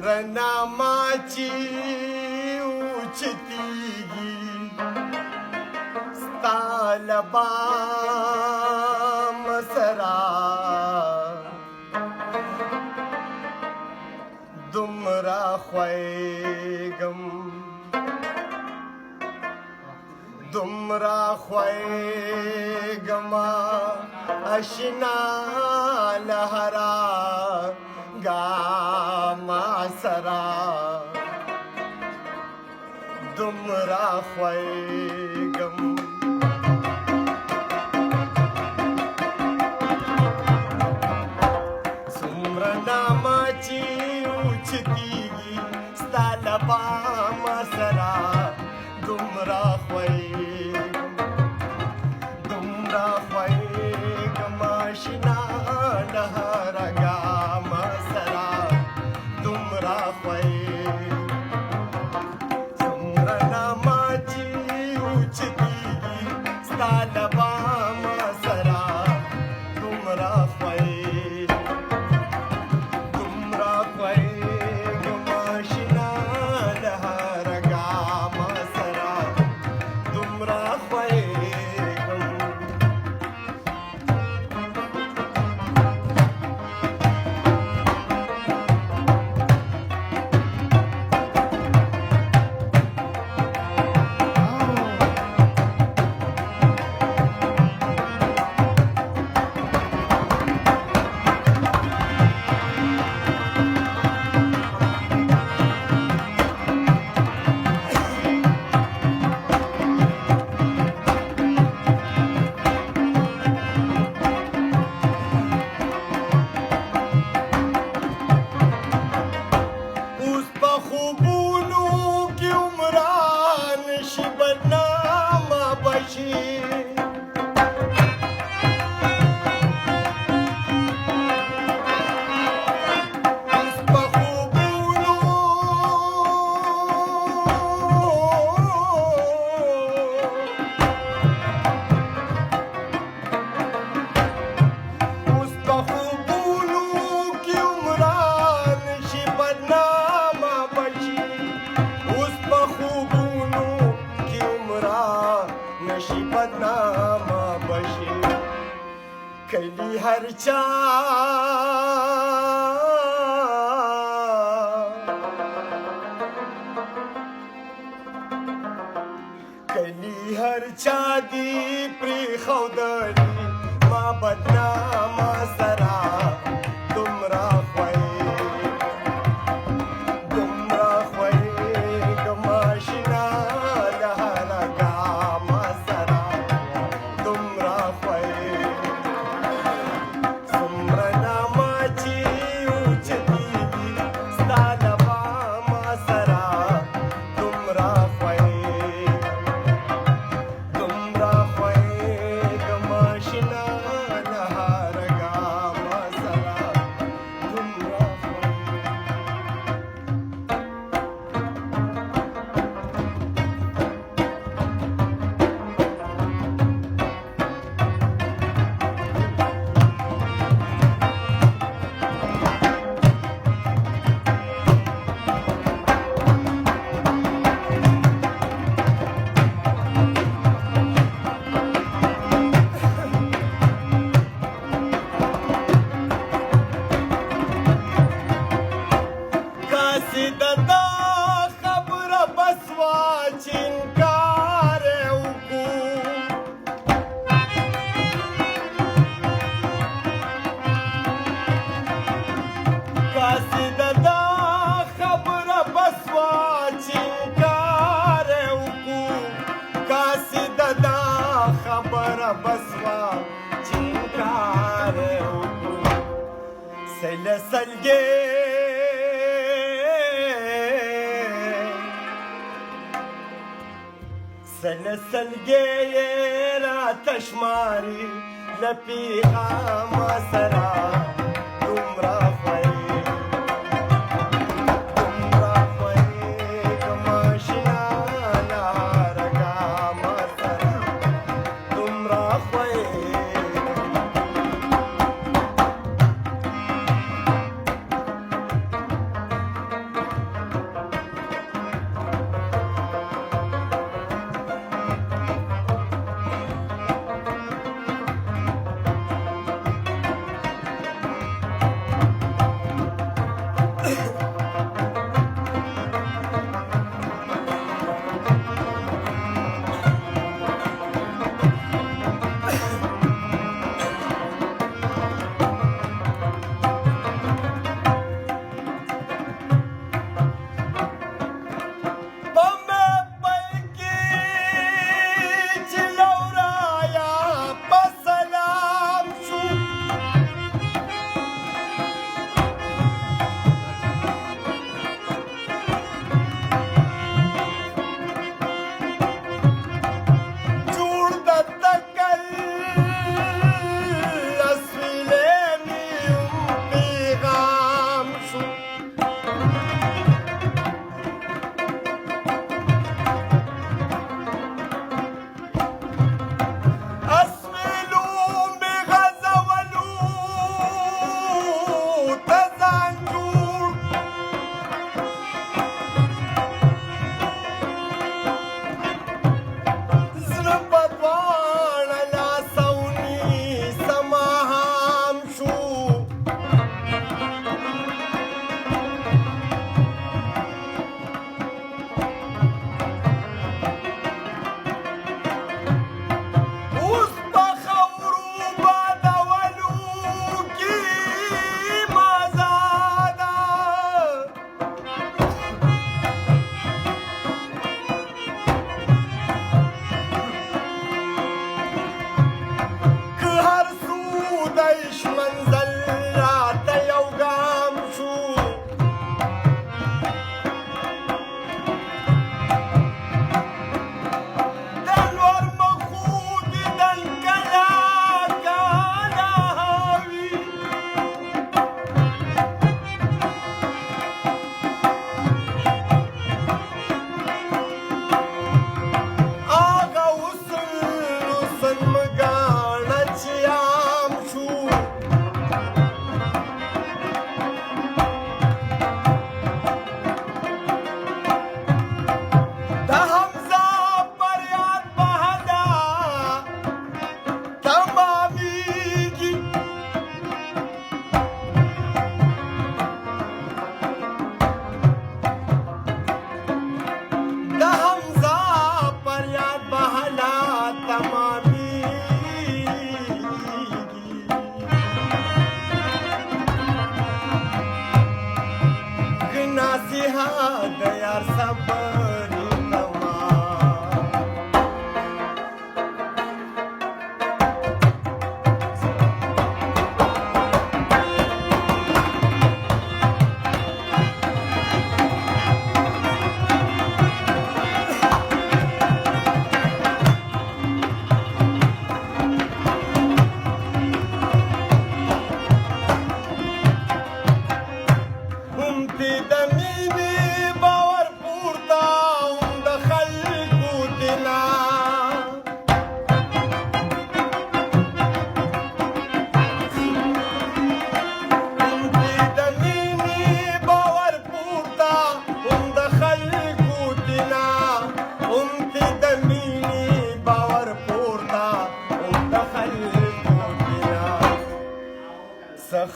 څومره نامه چې اوچتېږي ستا له بامه سره دومره خوږم دومره خوږما اشنا له هره ګامه سره دومره خوږم څومره نامه چې اوچتېږي ستا له بامه سره دومره خوږم دومره خوږم اشنا له هره ګامه سره دومره خوږم څومره نامه چې اوچتېږي ستا له بامه سره دومره خوږم دومره خوږم اشنا له هره ګامه سره دومره خوږم اوس په خوبونو کې عمران شي بدنامه بشي اوس په خوبونو اوس په خوبونو کې عمران شي بدنامه بشي اوس په خوبونو کې عمران نشي بدنامه بشي کلی هر چا کلی هر چا دی پرېښودلي ما بدنامه سره دومره خوږم دومره خوږم اشنا له هره ګامه سره دومره خوږم څومره نامه چې اوچتېږي ستا له بامه سره دومره خوږم دومره خوږم اشنا له هره ګامه سره دومره خوږم کاسې د دا خبره بس وه چې انکار یې وکړو کاسې د دا خبره بس وه چې انکار یې وکړو کاسې د دا خبره بس وه چې انکار یې وکړو سله سلګې سله سلګې یې راته شماري له پیغامه سره دومره خوږم دومره خوږم اشنا له هره ګامه سره دومره خوږم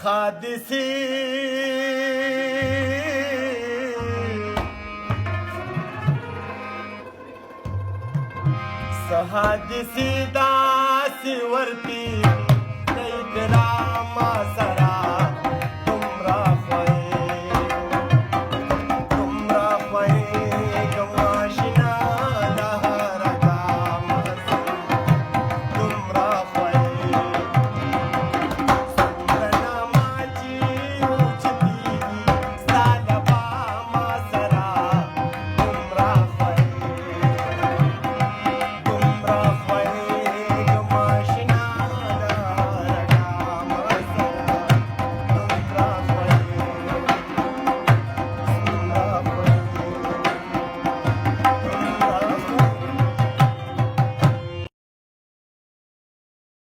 حادثي حادثي داسي ورتي